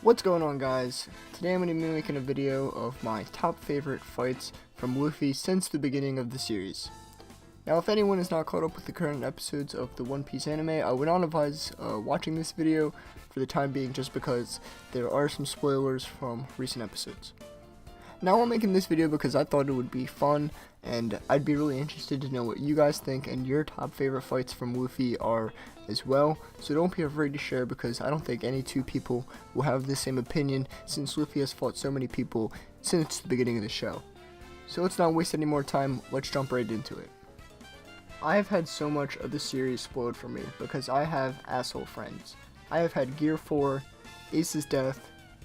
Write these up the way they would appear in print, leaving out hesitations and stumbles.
What's going on, guys? Today I'm going to be making a video of my top favorite fights from Luffy since the beginning of the series. Now, if anyone is not caught up with the current episodes of the One Piece anime, I would not advise watching this video for the time being, just because there are some spoilers from recent episodes. Now I'm making this video because I thought it would be fun, and I'd be really interested to know what you guys think and your top favorite fights from Luffy are as well. So don't be afraid to share, because I don't think any two people will have the same opinion, since Luffy has fought so many people since the beginning of the show. So let's not waste any more time, let's jump right into it. I have had so much of the series spoiled for me because I have asshole friends. I have had Gear 4, Ace's death,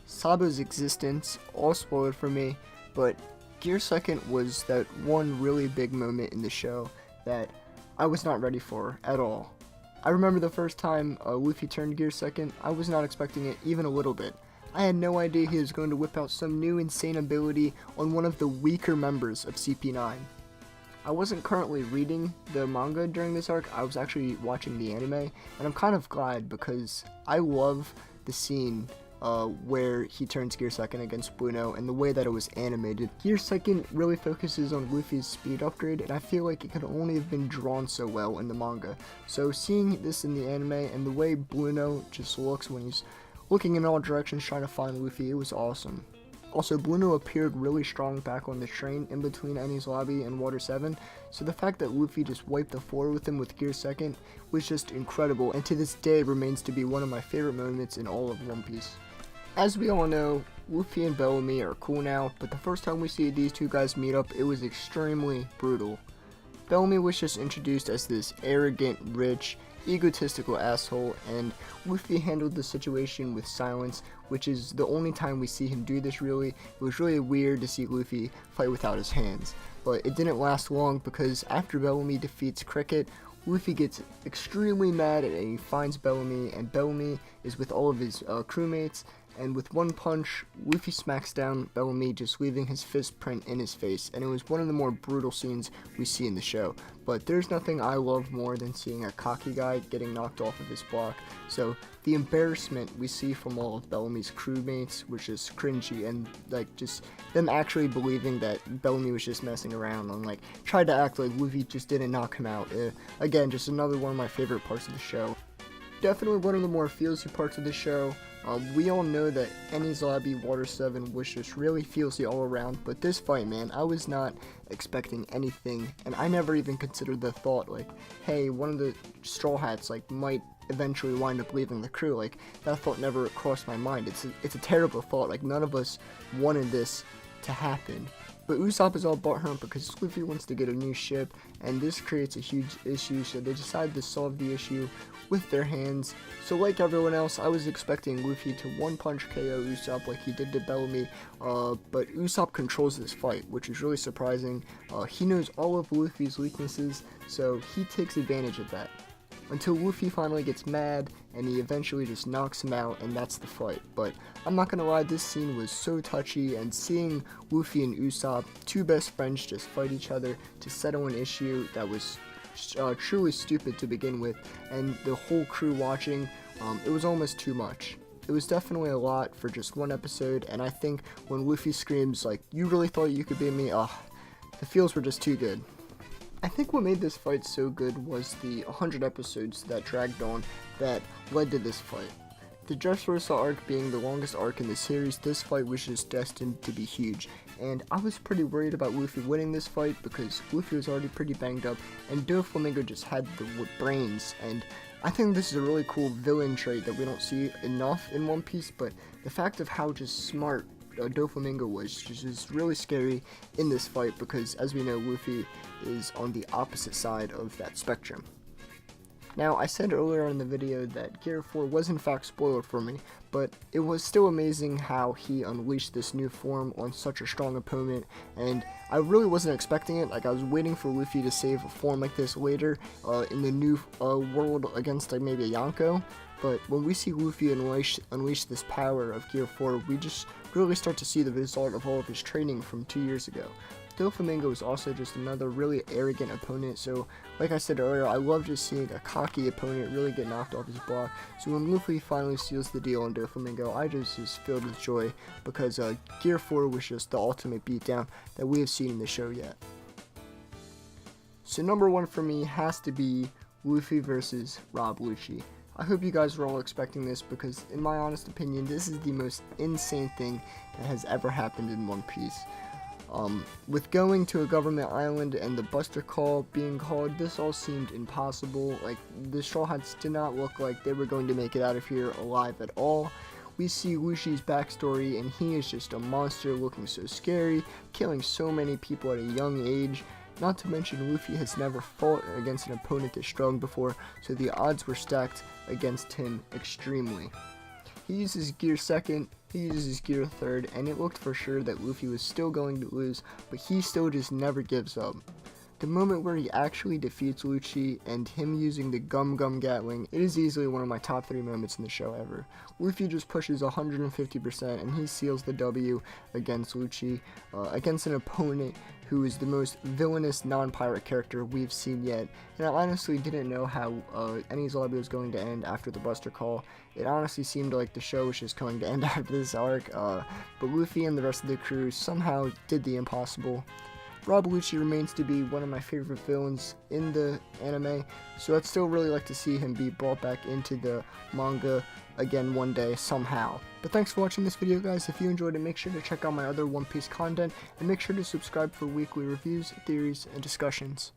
Sabo's existence, all spoiled for me, but Gear 2nd was that one really big moment in the show that I was not ready for at all. I remember the first time Luffy turned Gear 2nd, I was not expecting it even a little bit. I had no idea he was going to whip out some new insane ability on one of the weaker members of CP9. I wasn't currently reading the manga during this arc, I was actually watching the anime, and I'm kind of glad because I love the scene where he turns Gear 2nd against Blueno and the way that it was animated. Gear 2nd really focuses on Luffy's speed upgrade, and I feel like it could only have been drawn so well in the manga. So seeing this in the anime and the way Blueno just looks when he's looking in all directions trying to find Luffy, it was awesome. Also, Blueno appeared really strong back on the train in between Enies Lobby and Water 7, so the fact that Luffy just wiped the floor with him with Gear 2nd was just incredible, and to this day remains to be one of my favorite moments in all of One Piece. As we all know, Luffy and Bellamy are cool now, but the first time we see these two guys meet up, it was extremely brutal. Bellamy was just introduced as this arrogant, rich, egotistical asshole, and Luffy handled the situation with silence, which is the only time we see him do this really. It was really weird to see Luffy fight without his hands, but it didn't last long, because after Bellamy defeats Cricket, Luffy gets extremely mad and he finds Bellamy, and Bellamy is with all of his crewmates, and with one punch, Luffy smacks down Bellamy, just leaving his fist print in his face, and it was one of the more brutal scenes we see in the show. But there's nothing I love more than seeing a cocky guy getting knocked off of his block, so the embarrassment we see from all of Bellamy's crewmates was just cringy, and like just them actually believing that Bellamy was just messing around and like tried to act like Luffy just didn't knock him out. Again, just another one of my favorite parts of the show. Definitely one of the more feelsy parts of the show. We all know that Enies Lobby Water 7 was just really feelsy all around, but this fight, man, I was not expecting anything, and I never even considered the thought, like, hey, one of the Straw Hats, like, might eventually wind up leaving the crew. Like, that thought never crossed my mind. It's a terrible thought. Like, none of us wanted this to happen. But Usopp is all butthurt because Luffy wants to get a new ship, and this creates a huge issue, so they decide to solve the issue with their hands. So like everyone else, I was expecting Luffy to one-punch KO Usopp like he did to Bellamy, but Usopp controls this fight, which is really surprising. He knows all of Luffy's weaknesses, so he takes advantage of that. Until Luffy finally gets mad, and he eventually just knocks him out, and that's the fight. But I'm not gonna lie, this scene was so touchy, and seeing Luffy and Usopp, two best friends, just fight each other to settle an issue that was truly stupid to begin with, and the whole crew watching, it was almost too much. It was definitely a lot for just one episode, and I think when Luffy screams, like, "You really thought you could beat me?" The feels were just too good. I think what made this fight so good was the 100 episodes that dragged on that led to this fight. The Dressrosa arc being the longest arc in the series, this fight was just destined to be huge, and I was pretty worried about Luffy winning this fight because Luffy was already pretty banged up, and Doflamingo just had the brains, and I think this is a really cool villain trait that we don't see enough in One Piece, but the fact of how just smart Doflamingo was just really scary in this fight, because as we know, Luffy is on the opposite side of that spectrum. Now, I said earlier in the video that Gear 4 was in fact spoiled for me, but it was still amazing how he unleashed this new form on such a strong opponent, and I really wasn't expecting it. Like, I was waiting for Luffy to save a form like this later in the new world against like maybe a Yonko, but when we see Luffy unleash this power of Gear 4, we just really start to see the result of all of his training from 2 years ago. Doflamingo is also just another really arrogant opponent, so like I said earlier, I love just seeing a cocky opponent really get knocked off his block. So when Luffy finally seals the deal on Doflamingo, I just was filled with joy, because Gear 4 was just the ultimate beatdown that we have seen in the show yet. So number 1 for me has to be Luffy versus Rob Lucci. I hope you guys were all expecting this, because in my honest opinion, this is the most insane thing that has ever happened in One Piece. With going to a government island and the Buster Call being called, this all seemed impossible. Like, the Straw Hats did not look like they were going to make it out of here alive at all. We see Lucci's backstory, and he is just a monster, looking so scary, killing so many people at a young age. Not to mention, Luffy has never fought against an opponent this strong before, so the odds were stacked against him extremely. He uses Gear 2nd, he uses his Gear 3rd, and it looked for sure that Luffy was still going to lose, but he still just never gives up. The moment where he actually defeats Lucci and him using the Gum Gum Gatling, it is easily one of my top 3 moments in the show ever. Luffy just pushes 150% and he seals the W against Lucci, against an opponent who is the most villainous non-pirate character we've seen yet. And I honestly didn't know how Enies Lobby was going to end after the Buster Call. It honestly seemed like the show was just going to end after this arc, but Luffy and the rest of the crew somehow did the impossible. Rob Lucci remains to be one of my favorite villains in the anime, so I'd still really like to see him be brought back into the manga again one day somehow. But thanks for watching this video, guys. If you enjoyed it, make sure to check out my other One Piece content, and make sure to subscribe for weekly reviews, theories, and discussions.